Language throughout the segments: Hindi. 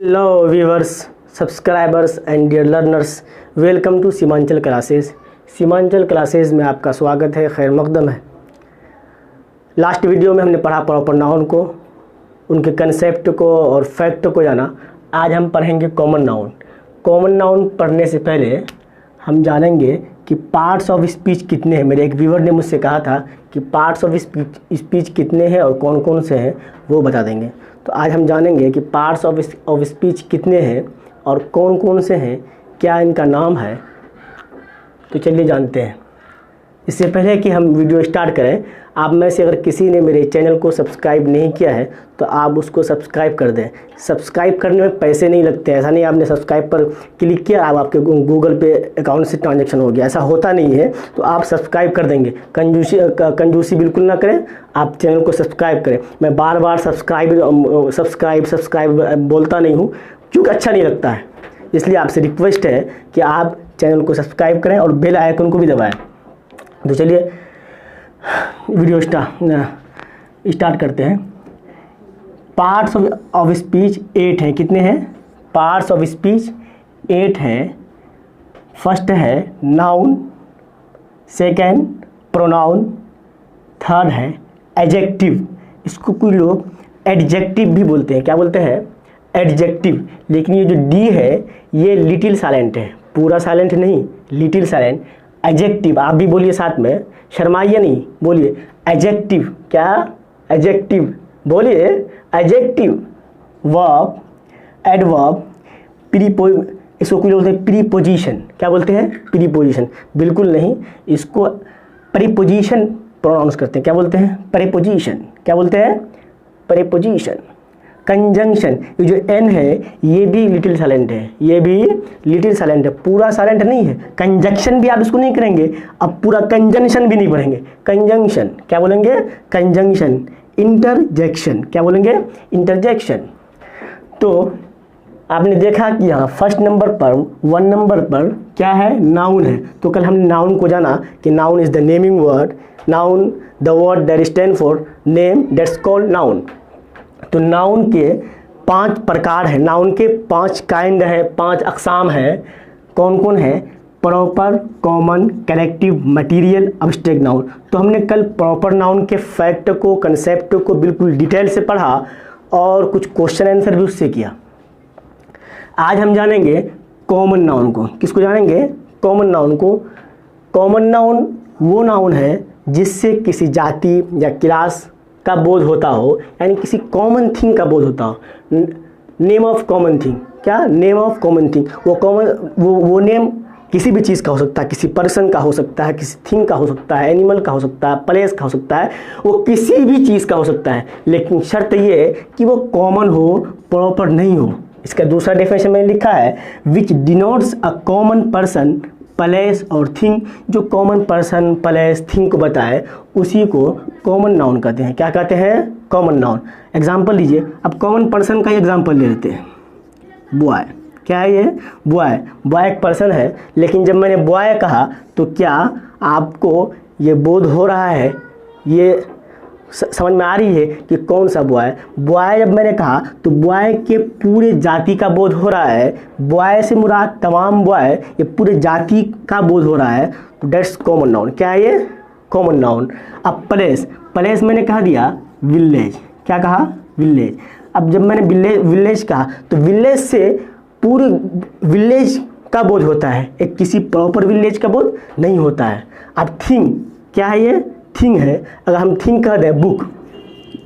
Hello viewers, subscribers and dear learners, welcome to Seemanchal classes. Seemanchal classes में आपका स्वागत है, खैर मकदम है। लास्ट वीडियो में हमने पढ़ा प्रॉपर नाउन को, उनके कंसेप्ट को और फैक्ट को जाना। आज हम पढ़ेंगे कॉमन नाउन। कॉमन नाउन पढ़ने से पहले हम जानेंगे कि पार्ट्स ऑफ स्पीच कितने हैं। मेरे एक व्यूवर ने मुझसे कहा था कि पार्ट्स ऑफ स्पीच कितने हैं और कौन कौन से हैं, वो बता देंगे। तो आज हम जानेंगे कि पार्ट्स ऑफ स्पीच कितने हैं और कौन कौन से हैं, क्या इनका नाम है। तो चलिए जानते हैं। इससे पहले कि हम वीडियो स्टार्ट करें, आप में से अगर किसी ने मेरे चैनल को सब्सक्राइब नहीं किया है तो आप उसको सब्सक्राइब कर दें। सब्सक्राइब करने में पैसे नहीं लगते हैं। ऐसा नहीं आपने सब्सक्राइब पर क्लिक किया अब आपके गूगल पे अकाउंट से ट्रांजैक्शन हो गया, ऐसा होता नहीं है। तो आप सब्सक्राइब कर देंगे। कंजूसी बिल्कुल ना करें, आप चैनल को सब्सक्राइब करें। मैं बार बार सब्सक्राइब बोलता नहीं हूँ क्योंकि अच्छा नहीं लगता है। इसलिए आपसे रिक्वेस्ट है कि आप चैनल को सब्सक्राइब करें और बेल आइकन को भी दबाएँ। तो चलिए वीडियो स्टार्ट करते हैं। पार्ट्स ऑफ स्पीच 8 हैं। कितने हैं? पार्ट्स ऑफ स्पीच 8 हैं। फर्स्ट है नाउन, सेकंड प्रोनाउन, थर्ड है एडजेक्टिव। इसको कोई लोग एडजेक्टिव भी बोलते हैं। क्या बोलते हैं? एडजेक्टिव। लेकिन ये जो डी है ये लिटिल साइलेंट है, पूरा साइलेंट नहीं, लिटिल साइलेंट। एडजेक्टिव आप भी बोलिए साथ में, शर्माइए नहीं, बोलिए एडजेक्टिव। क्या? एडजेक्टिव बोलिए। एडजेक्टिव वर्ब, एडवर्ब, इसको कोई बोलते हैं प्रीपोजिशन। क्या बोलते हैं? प्रीपोजिशन। बिल्कुल नहीं, इसको प्रीपोजिशन प्रोनाउंस करते हैं। क्या बोलते हैं? प्रीपोजिशन। क्या बोलते हैं? प्रीपोजिशन। कंजंक्शन, ये जो एन है ये भी लिटिल साइलेंट है, ये भी लिटिल साइलेंट है, पूरा साइलेंट नहीं है। कंजंक्शन भी आप इसको नहीं करेंगे, अब पूरा कंजंक्शन भी नहीं पढ़ेंगे। कंजंक्शन क्या बोलेंगे? कंजंक्शन। इंटरजेक्शन क्या बोलेंगे? इंटरजेक्शन। तो आपने देखा कि यहाँ फर्स्ट नंबर पर 1 नंबर पर क्या है? नाउन है। तो कल हमने नाउन को जाना कि noun is the naming word. Noun the word that stand for name, that's called noun. तो नाउन के 5 प्रकार हैं, नाउन के 5 काइंड है, 5 अक़साम है। कौन कौन है? Proper, common, collective, material, abstract noun. तो हमने कल प्रॉपर नाउन के फैक्ट को, कंसेप्ट को बिल्कुल डिटेल से पढ़ा और कुछ क्वेश्चन आंसर भी उससे किया। आज हम जानेंगे कॉमन नाउन को। किसको जानेंगे? कॉमन नाउन को। कॉमन नाउन वो नाउन है जिससे किसी जाति या क्लास का बोध होता हो, यानी किसी कॉमन थिंग का बोध होता हो। Name of common thing. क्या? Name of common thing. वो नेम किसी भी चीज़ का हो सकता है, किसी पर्सन का हो सकता है, किसी थिंग का हो सकता है, एनिमल का हो सकता है, प्लेस का हो सकता है, वो किसी भी चीज़ का हो सकता है। लेकिन शर्त ये है कि वो कॉमन हो, प्रॉपर नहीं हो। इसका दूसरा डेफिनेशन मैंने लिखा है, विच denotes a common person, place और थिंग। जो कॉमन पर्सन, प्लेस, थिंग को बताए उसी को कॉमन नाउन कहते हैं। क्या कहते हैं? Common noun. एग्जाम्पल लीजिए। अब कॉमन पर्सन का एग्जाम्पल ले लेते हैं। बॉय। क्या है ये? बॉय। बॉय एक पर्सन है, लेकिन जब मैंने बॉय कहा तो क्या आपको ये बोध हो रहा है, ये समझ में आ रही है कि कौन सा बॉय? बॉय जब मैंने कहा तो बॉय के पूरे जाति का बोध हो रहा है। बॉय से मुराद तमाम बॉय, ये पूरे जाति का बोध हो रहा है। तो डेट्स कॉमन नाउन। क्या है ये? Common noun. अब प्लेस, प्लेस मैंने कहा दिया विलेज। क्या कहा? विलेज। अब जब मैंने विलेज कहा तो विलेज से पूरे विलेज का बोध होता है, एक किसी प्रॉपर विलेज का बोध नहीं होता है। अब थिंग, क्या है ये? थिंग है। अगर हम थिंग कह दें बुक,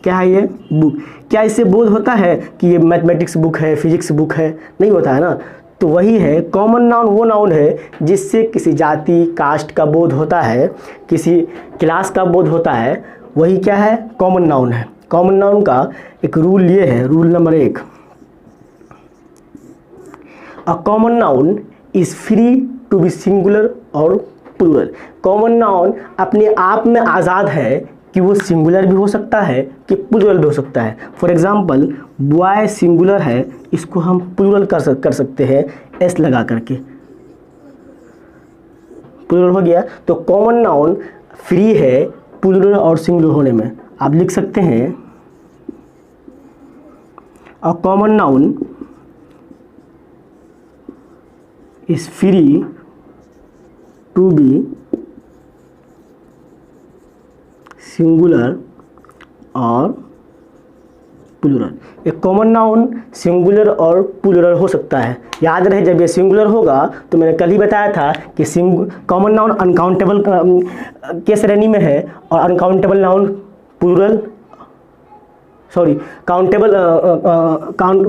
क्या है ये? बुक। क्या इससे बोध होता है कि ये मैथमेटिक्स बुक है, फिजिक्स बुक है? नहीं होता है ना। तो वही है कॉमन नाउन। वो नाउन है जिससे किसी जाति, कास्ट का बोध होता है, किसी क्लास का बोध होता है, वही क्या है? कॉमन नाउन है। कॉमन नाउन का एक रूल ये है, rule number 1, a common noun is free to be singular और प्लूरल। कॉमन नाउन अपने आप में आज़ाद है कि वो सिंगुलर भी हो सकता है कि प्लूरल भी हो सकता है। फॉर एग्जांपल बॉय सिंगुलर है, इसको हम प्लूरल कर सकते हैं एस लगा करके, प्लूरल हो गया। तो कॉमन नाउन फ्री है प्लूरल और सिंगुलर होने में। आप लिख सकते हैं a common noun is free to be singular और प्लूरल। एक कॉमन नाउन सिंगुलर और प्लूरल हो सकता है। याद रहे, जब ये सिंगुलर होगा तो मैंने कल ही बताया था कि कॉमन नाउन अनकाउंटेबल के श्रेणी में है और अनकाउंटेबल नाउन प्लूरल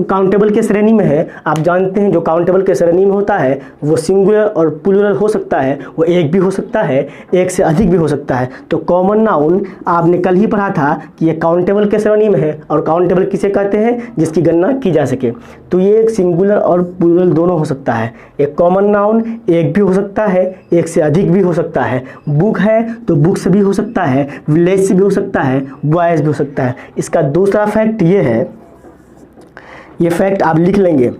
काउंटेबल के श्रेणी में है। आप जानते हैं जो काउंटेबल के श्रेणी में होता है वो सिंगुलर और प्लूरल हो सकता है, वो एक भी हो सकता है, एक से अधिक भी हो सकता है। तो कॉमन नाउन आपने कल ही पढ़ा था कि ये काउंटेबल के श्रेणी में है और काउंटेबल किसे कहते हैं, जिसकी गणना की जा सके। तो ये एक सिंगुलर और प्लूरल दोनों हो सकता है। एक कॉमन नाउन एक भी हो सकता है, एक से अधिक भी हो सकता है। बुक है तो बुक्स भी हो सकता है, विलेज भी हो सकता है, बॉयज भी हो सकता है। इसका दूसरा फैक्ट ये है, ये फैक्ट आप लिख लेंगे।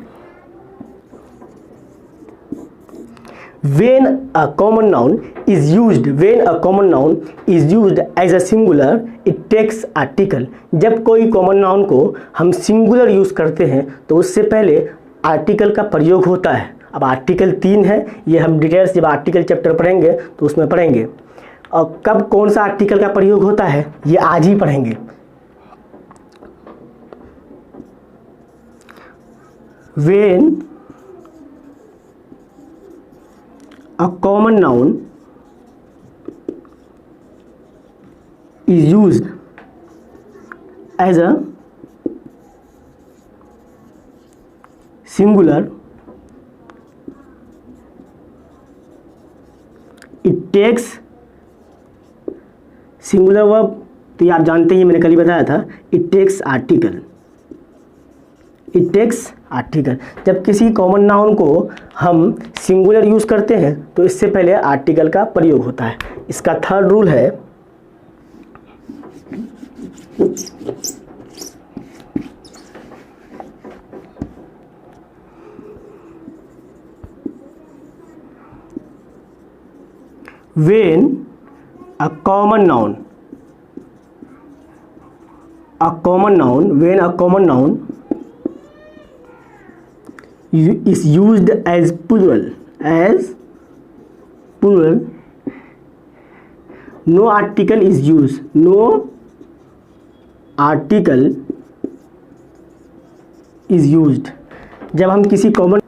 when a common noun is used as a singular it takes article। जब कोई कॉमन नाउन को हम सिंगुलर यूज करते हैं तो उससे पहले आर्टिकल का प्रयोग होता है। अब आर्टिकल 3 है, ये हम डिटेल्स जब आर्टिकल चैप्टर पढ़ेंगे तो उसमें पढ़ेंगे। और कब कौन सा आर्टिकल का प्रयोग होता है ये आज ही पढ़ेंगे। when a common noun is used as a singular it takes singular verb। तो ये आप जानते हैं, मैंने कल ही बताया था, it takes article। जब किसी कॉमन नाउन को हम सिंगुलर यूज करते हैं तो इससे पहले आर्टिकल का प्रयोग होता है। इसका थर्ड रूल है, when a common noun is used as plural no article is used। जब हम किसी कॉमन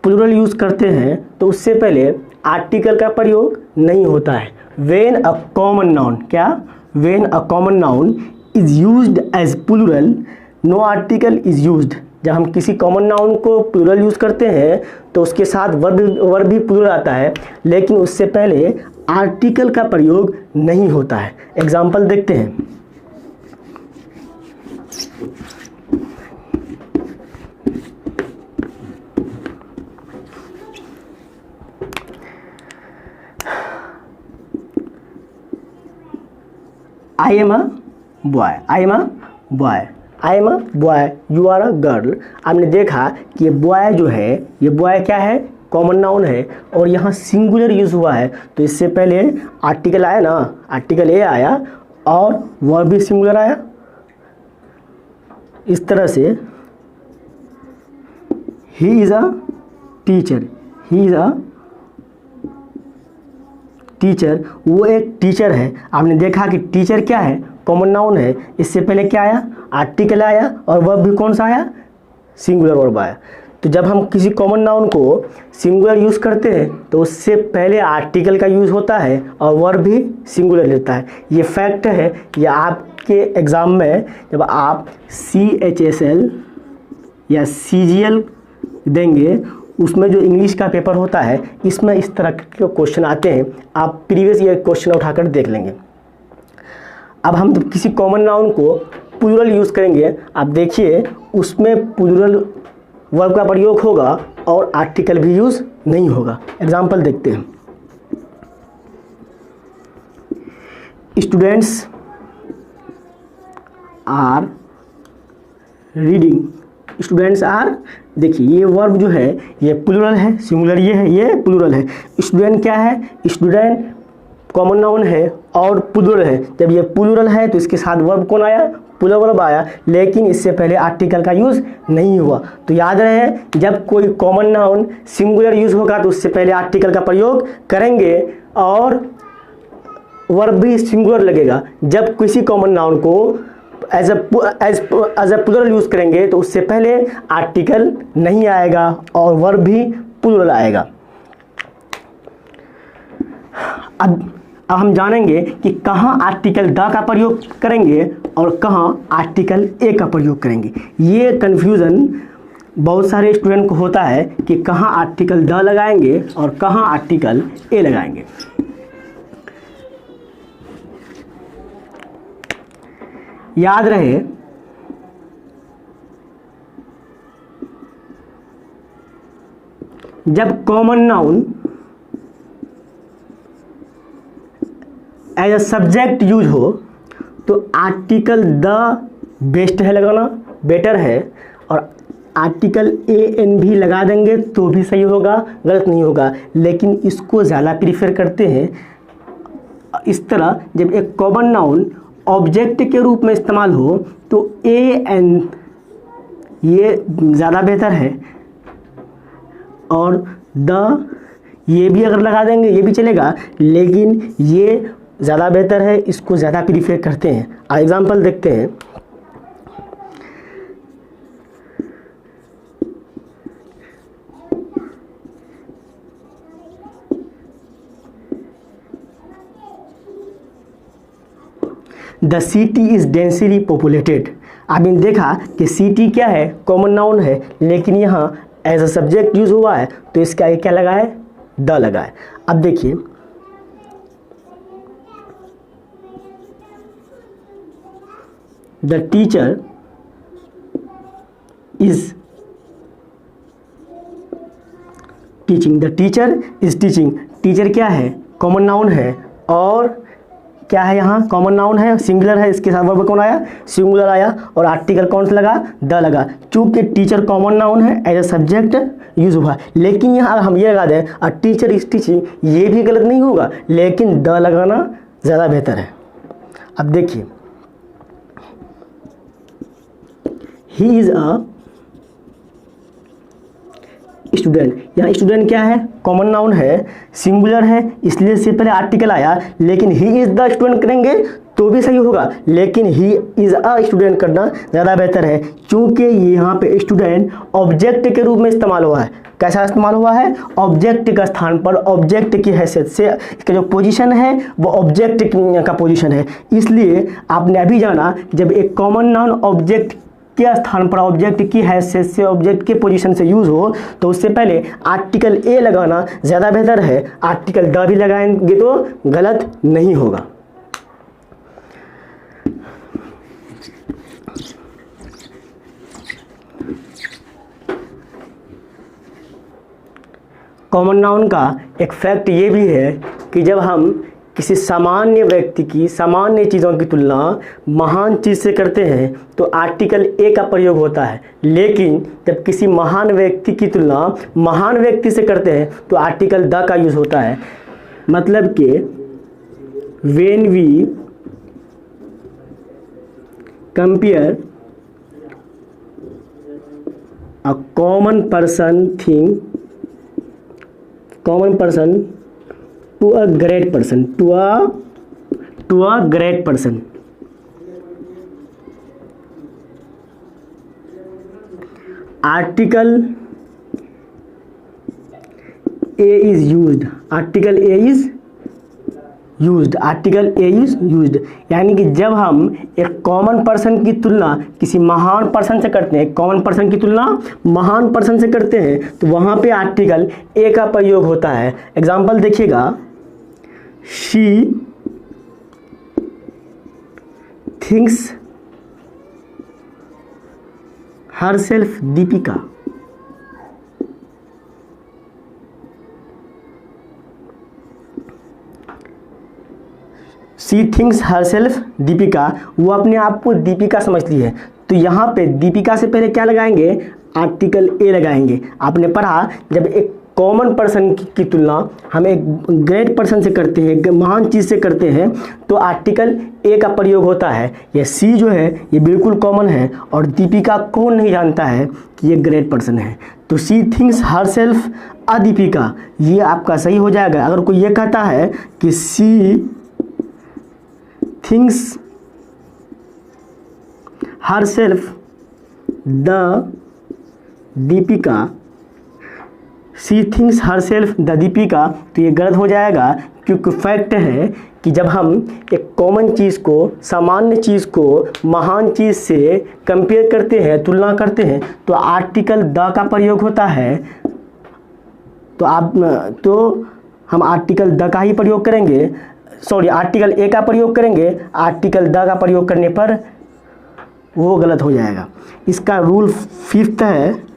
प्लूरल यूज करते हैं तो उससे पहले आर्टिकल का प्रयोग नहीं होता है। when a common noun is used as plural no article is used। जब हम किसी कॉमन नाउन को प्लूरल यूज करते हैं तो उसके साथ वर्ब भी प्लूरल आता है, लेकिन उससे पहले आर्टिकल का प्रयोग नहीं होता है। एग्जाम्पल देखते हैं। I am a boy, you are a girl। आपने देखा कि ये बॉय जो है, ये बॉय क्या है, कॉमन नाउन है और यहाँ सिंगुलर यूज हुआ है। तो इससे पहले आर्टिकल आया ना, आर्टिकल ए आया और वर्ब भी सिंगुलर आया। इस तरह से ही इज़ अ टीचर, वो एक टीचर है। आपने देखा कि टीचर क्या है, कॉमन नाउन है। इससे पहले क्या आया, आर्टिकल आया और वर्ब भी कौन सा आया, सिंगुलर वर्ब आया। तो जब हम किसी कॉमन नाउन को सिंगुलर यूज़ करते हैं तो उससे पहले आर्टिकल का यूज़ होता है और वर्ब भी सिंगुलर लेता है। ये फैक्ट है। ये आपके एग्ज़ाम में जब आप CHSL या CGL देंगे उसमें जो इंग्लिश का पेपर होता है इसमें इस तरह के क्वेश्चन आते हैं। आप प्रीवियस ईयर क्वेश्चन उठाकर देख लेंगे। अब हम जब किसी कॉमन नाउन को प्लूरल यूज़ करेंगे, आप देखिए उसमें प्लूरल वर्ब का प्रयोग होगा और आर्टिकल भी यूज़ नहीं होगा। एग्जाम्पल देखते हैं। Students are reading. देखिए ये वर्ब जो है ये प्लूरल है, सिंगुलर ये है, ये प्लूरल है। स्टूडेंट क्या है, स्टूडेंट कॉमन नाउन है और प्लूरल है। जब ये प्लूरल है तो इसके साथ वर्ब कौन आया, प्लूरल वर्ब आया, लेकिन इससे पहले आर्टिकल का यूज़ नहीं हुआ। तो याद रहे, जब कोई कॉमन नाउन सिंगुलर यूज़ होगा तो उससे पहले आर्टिकल का प्रयोग करेंगे और वर्ब भी सिंगुलर लगेगा। जब किसी कॉमन नाउन को एज अ प्लूरल यूज़ करेंगे तो उससे पहले आर्टिकल नहीं आएगा और वर्ब भी प्लूरल आएगा। अब हम जानेंगे कि कहाँ आर्टिकल द का प्रयोग करेंगे और कहाँ आर्टिकल ए का प्रयोग करेंगे। ये कन्फ्यूज़न बहुत सारे स्टूडेंट को होता है कि कहाँ आर्टिकल द लगाएंगे और कहाँ आर्टिकल ए लगाएंगे। याद रहे, जब common noun as a subject use हो तो आर्टिकल द बेस्ट है लगाना, बेटर है, और आर्टिकल ए एन भी लगा देंगे तो भी सही होगा, गलत नहीं होगा, लेकिन इसको ज़्यादा प्रीफर करते हैं। इस तरह जब एक कॉमन नाउन ऑब्जेक्ट के रूप में इस्तेमाल हो तो ए एन ये ज़्यादा बेहतर है, और द ये भी अगर लगा देंगे ये भी चलेगा, लेकिन ये ज़्यादा बेहतर है, इसको ज़्यादा प्रीफर करते हैं। एग्जांपल देखते हैं। The city is densely populated. आपने देखा कि सिटी क्या है, कॉमन नाउन है, लेकिन यहाँ एज अ सब्जेक्ट यूज हुआ है तो इसका आगे क्या लगा है, द लगा है। अब देखिए, the teacher is teaching. The teacher is teaching. Teacher क्या है, कॉमन नाउन है, और क्या है यहाँ कॉमन नाउन है, सिंगुलर है, इसके साथ वर्ब कौन आया, सिंगुलर आया, और आर्टिकल कौन सा लगा, द लगा। चूंकि टीचर कॉमन नाउन है, एज ए सब्जेक्ट यूज हुआ, लेकिन यहाँ हम ये लगा दें अ टीचर इज टीचिंग, ये भी गलत नहीं होगा, लेकिन द लगाना ज़्यादा बेहतर है। अब देखिए, ही इज़ अ स्टूडेंट। यहाँ स्टूडेंट क्या है, कॉमन नाउन है, सिंगुलर है, इसलिए इससे पहले आर्टिकल आया, लेकिन ही इज़ द स्टूडेंट करेंगे तो भी सही होगा, लेकिन ही इज़ अ स्टूडेंट करना ज़्यादा बेहतर है, क्योंकि यहाँ पे स्टूडेंट ऑब्जेक्ट के रूप में इस्तेमाल हुआ है। कैसा इस्तेमाल हुआ है, ऑब्जेक्ट का स्थान पर, ऑब्जेक्ट की हैसियत से इसका जो पोजीशन है वो ऑब्जेक्ट का पोजीशन है। इसलिए आपने अभी जाना, जब एक कॉमन नाउन ऑब्जेक्ट के स्थान पर, ऑब्जेक्ट की हैसियत से, ऑब्जेक्ट के पोजीशन से यूज़ हो, तो उससे पहले आर्टिकल ए लगाना ज़्यादा बेहतर है। आर्टिकल द भी लगाएंगे तो गलत नहीं होगा। कॉमन नाउन का एक फैक्ट ये भी है कि जब हम किसी सामान्य व्यक्ति की, सामान्य चीज़ों की तुलना महान चीज़ से करते हैं तो आर्टिकल ए का प्रयोग होता है, लेकिन जब किसी महान व्यक्ति की तुलना महान व्यक्ति से करते हैं तो आर्टिकल द का यूज़ होता है। मतलब कि when we compare a common person thing, common person to a great person, to a great person, article a is used, article a is used, article a is used. यानी कि जब हम एक कॉमन पर्सन की तुलना किसी महान पर्सन से करते हैं, कॉमन पर्सन की तुलना महान पर्सन से करते हैं, तो वहाँ पे आर्टिकल ए का प्रयोग होता है। एग्जाम्पल देखिएगा, she thinks herself Deepika, she thinks herself Deepika, वो अपने आप को दीपिका समझती है। तो यहाँ पे दीपिका से पहले क्या लगाएंगे, आर्टिकल ए लगाएंगे। आपने पढ़ा जब एक कॉमन पर्सन की तुलना हम एक ग्रेट पर्सन से करते हैं, एक महान चीज़ से करते हैं, तो आर्टिकल ए का प्रयोग होता है। ये सी जो है ये बिल्कुल कॉमन है, और दीपिका कौन नहीं जानता है कि ये ग्रेट पर्सन है। तो सी थिंक्स हर सेल्फ अ दीपिका, ये आपका सही हो जाएगा। अगर कोई ये कहता है कि she thinks herself the Deepika, she thinks herself the Deepika, तो ये गलत हो जाएगा, क्योंकि फैक्ट है कि जब हम एक कॉमन चीज़ को, सामान्य चीज़ को महान चीज़ से कंपेयर करते हैं, तुलना करते हैं, तो आर्टिकल द का प्रयोग होता है। तो हम आर्टिकल द का ही प्रयोग करेंगे, सॉरी आर्टिकल ए का प्रयोग करेंगे। आर्टिकल द का प्रयोग करने पर वो गलत हो जाएगा। इसका रूल 5th है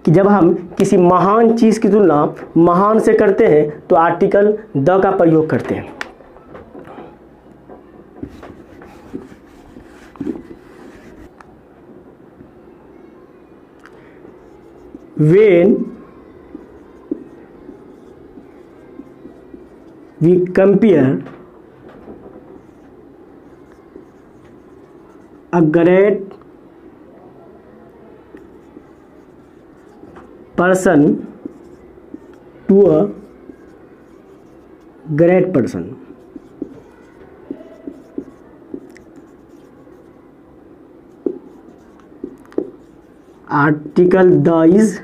कि जब हम किसी महान चीज़ की तुलना महान से करते हैं तो आर्टिकल द का प्रयोग करते हैं। When we compare a great person to a great person, article the is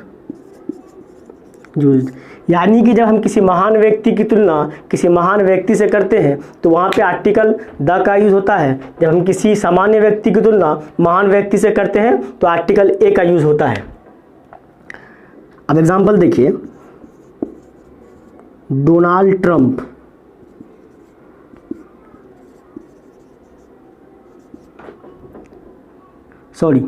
used. यानी कि जब हम किसी महान व्यक्ति की तुलना किसी महान व्यक्ति से करते हैं तो वहाँ पे आर्टिकल द का यूज़ होता है। जब हम किसी सामान्य व्यक्ति की तुलना महान व्यक्ति से करते हैं तो आर्टिकल ए का यूज़ होता है। अब एग्जांपल देखिए, Donald Trump, sorry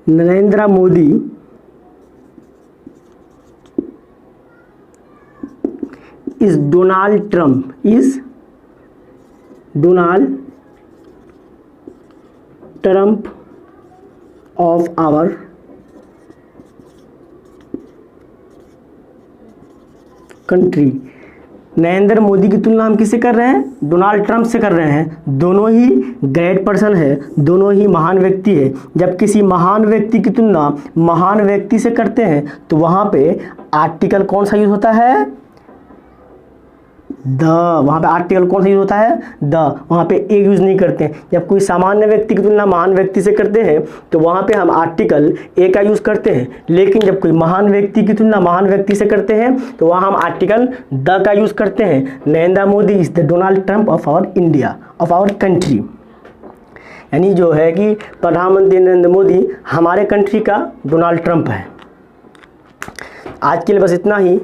Narendra Modi is Donald Trump, is Donald Trump of our country। Narendra Modi की तुलना हम किससे कर रहे हैं? डोनाल्ड ट्रंप से कर रहे हैं। दोनों ही ग्रेट पर्सन है, दोनों ही महान व्यक्ति है। जब किसी महान व्यक्ति की तुलना महान व्यक्ति से करते हैं तो वहाँ पे आर्टिकल कौन सा यूज होता है? द। वहाँ पे आर्टिकल कौन सा यूज होता है? द। वहाँ पे ए यूज नहीं करते हैं। जब कोई सामान्य व्यक्ति की तुलना महान व्यक्ति से करते हैं तो वहाँ पे हम आर्टिकल ए का यूज करते हैं, लेकिन जब कोई महान व्यक्ति की तुलना महान व्यक्ति से करते हैं तो वहाँ हम आर्टिकल द का यूज करते हैं। Narendra Modi is the Donald Trump of our India, of our country. यानी जो है कि प्रधानमंत्री नरेंद्र मोदी हमारे कंट्री का डोनाल्ड ट्रंप है। आज के लिए बस इतना ही।